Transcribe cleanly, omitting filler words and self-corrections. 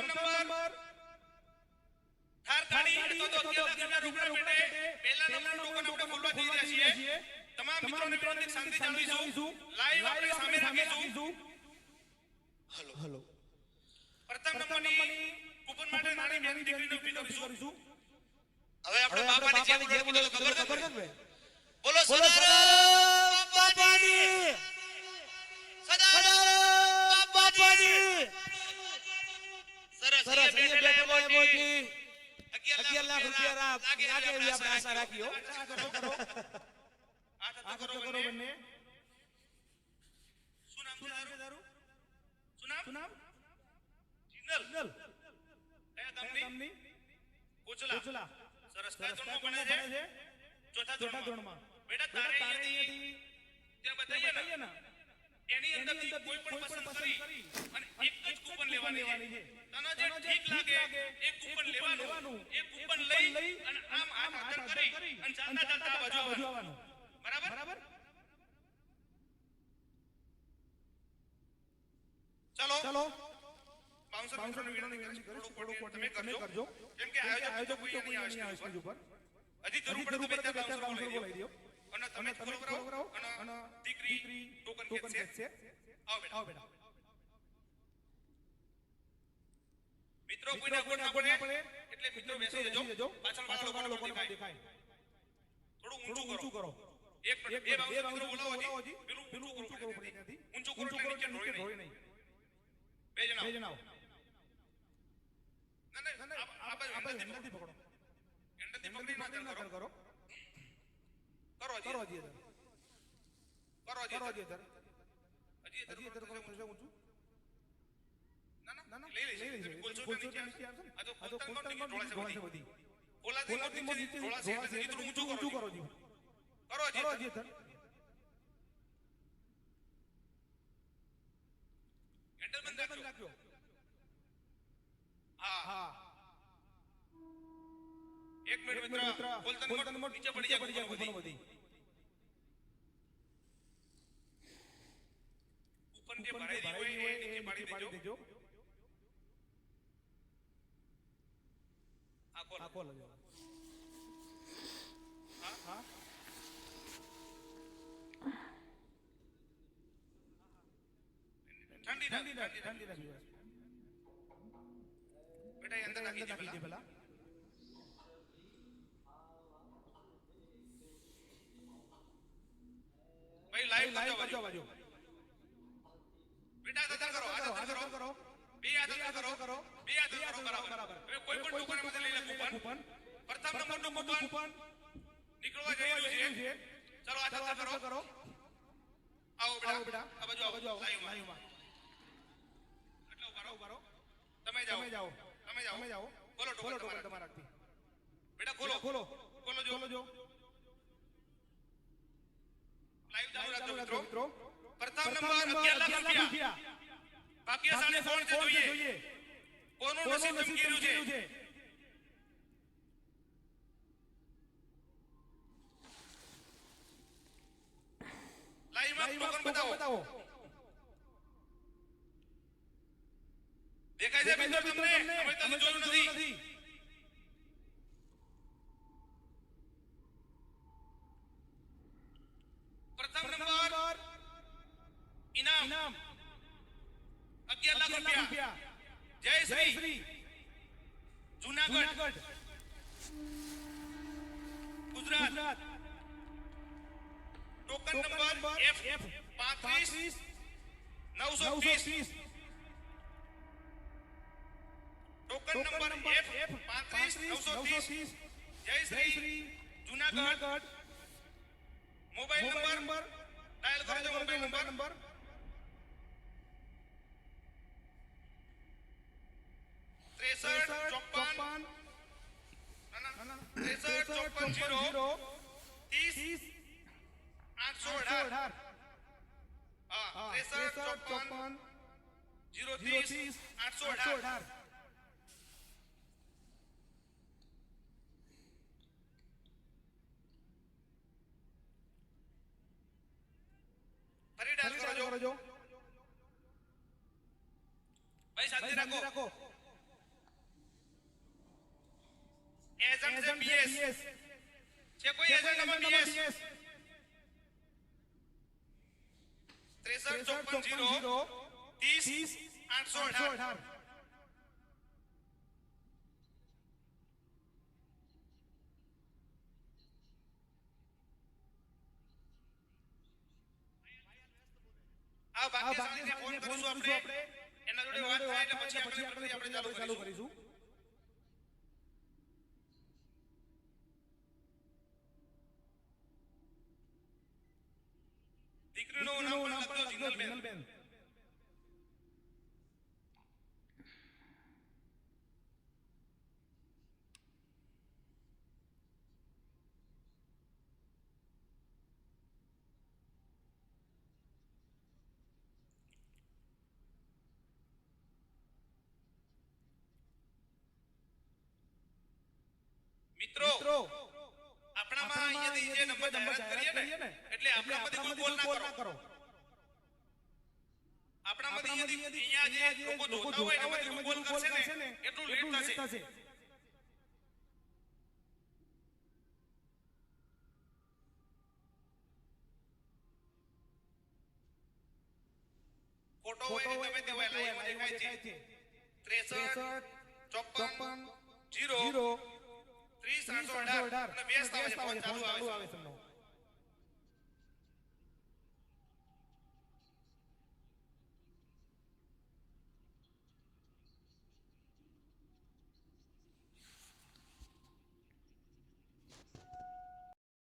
number થારતાડી તો 11 લાખ રૂપિયા રોકડા પેટે પહેલા નંબરનું ટોકન આપણે ખોલવા જઈ રહ્યા છીએ તમામ મિત્રોને વિનંતી શાંતિ જાળવીશું લાઈવ આપણે સામે રાખીશું હેલો પ્રથમ નંબરની કૂપન માટે નાની દીકરીને ઊભી કરીશું હવે આપણે બાપાની જે બોલો ખબર છે ને બોલો સદારામ બાપાની સદારામ બાપાની સરસ બેઠેલા મોજી 11 લાખ રૂપિયા લાગે એવી આપણે આશા રાખીઓ આ કરો બંને શું નામ છે તારું શું નામ જિંદલ કયા ગામની કોચલા સરસ કયા ધોરણમાં ભણે છે ચોથા ધોરણમાં બેટા તારે અહીંયાથી ત્યાં બતાઈએ ને એની અંદરથી કોઈ પણ પસંદ કરી અને એક જ કૂપન લેવાની છે તને જે ઠીક લાગે એક કૂપન લેવાનું એક કૂપન લઈ અને આમ હાથ કરી અને ચાલતા બાજુ આવવાનું બરાબર ચલો બાઉન્સર વિનંતી થોડું તમે કરજો કેમ કે આયોજક કોઈ નહીં આવે સ્ટેજ ઉપર હજી જરૂર પડે તો બે ચાર બાઉન્સર બોલાવી દો અને તમે ખોલવરાવો અને દીકરી ટોકન ખેંચશે આવો બેટા મિત્રો કોઈને ખોટ ના પડે એટલે મિત્રો બેસી જજો પાછળ વાળા લોકોને દેખાય થોડું ઊંચું કરો એક મિનિટ બે બાઉન્સર બોલાવો હજી પેલું ઊંચું કરવું પડે ત્યાંથી ઊંચું કરો એટલે નીચે ઢોળી નહીં બે જણાઓ ના આ બાજુ નથી પકડો એન્ડથી પકડી ના કરો કરો હજી ઊંચું ના લઈ બોલજો નીચે આવશે ને આ તો કોન્સ્ટન્ટ ઢોળા છે બધી કોલાથી નીચે ઢોળા છે એટલે થોડું ઊંચું કરો હજી હેન્ડલ બંધ રાખજો હા એક મિનિટ મિત્ર કોલતન મોડ નીચે પડી જાય કૂપન બધી કૂપન જે ભરાઈ હોય એ નીચે પાડી દેજો આ કોલ હા ઠંડી રાખી બેટા અંદર નાખી દે પેલા ભાઈ લાઈવ કરજો બાજુ બેટા આદર કરો બે આદર કરો બરાબર હવે કોઈ પણ ટોકન માં લઈ લે કૂપન પ્રથમ નંબરનું કૂપન નીકળવા જઈ રહ્યું છે ચલો આદર કરો આવો બેટા આ બાજુ આવો લાઈવમાં એટલે ઉભારો તમે જાઓ ખોલો ટોકન તમારાથી બેટા ખોલો જો લાઈવ ચાલુ રાખજો મિત્રો પ્રથમ નંબર 11 લાખ રૂપિયા ભાગ્યશાળી કોણ છે જોઈએ કોનું નસીબ ચમકેલું છે લાઈવમાં ટોકન બતાવો દેખાય છે મિત્રો તમને અમે તો જોયું નથી પ્રથમ નંબર ઇનામ 11 લાખ રૂપિયા જય Shri Junagadh Gujarat token number F 35 920 token number F 35 920 જય Shri Junagadh mobile number dial કરજો મોબાઈલ નંબર 6354 30 818 હા 6354 030 818 ફરી ડાયલ કરજો ભાઈ શાંતિ રાખો એજન્ટ છે બીએસ છે કોઈ એજન્ટ નંબર બીએસ 6354 30 818 આ ભાગ્યશાળીને ફોન કરીશું આપણે એના જોડે વાત થાય એટલે પછી આપણે ચાલુ કરીશું દીકરીનું નામ પણ લખજો જિંદલબેન મિત્રો આપણામાં અહીંયાથી જે નંબર જાહેરાત કરીએ ને એટલે આપણામાંથી કોઈ કોલ ના કરો આપણામાંથી અહીંયા જે લોકો જોતા હોય એમાંથી કોઈ કોલ કરશે ને એટલું લેટ થશે ફોટો હોય કે તમે તે લાઈવ દેખાય છે 63 54 0 30 818 અને વ્યસ્ત આવે છે ફોન ચાલુ આવે છે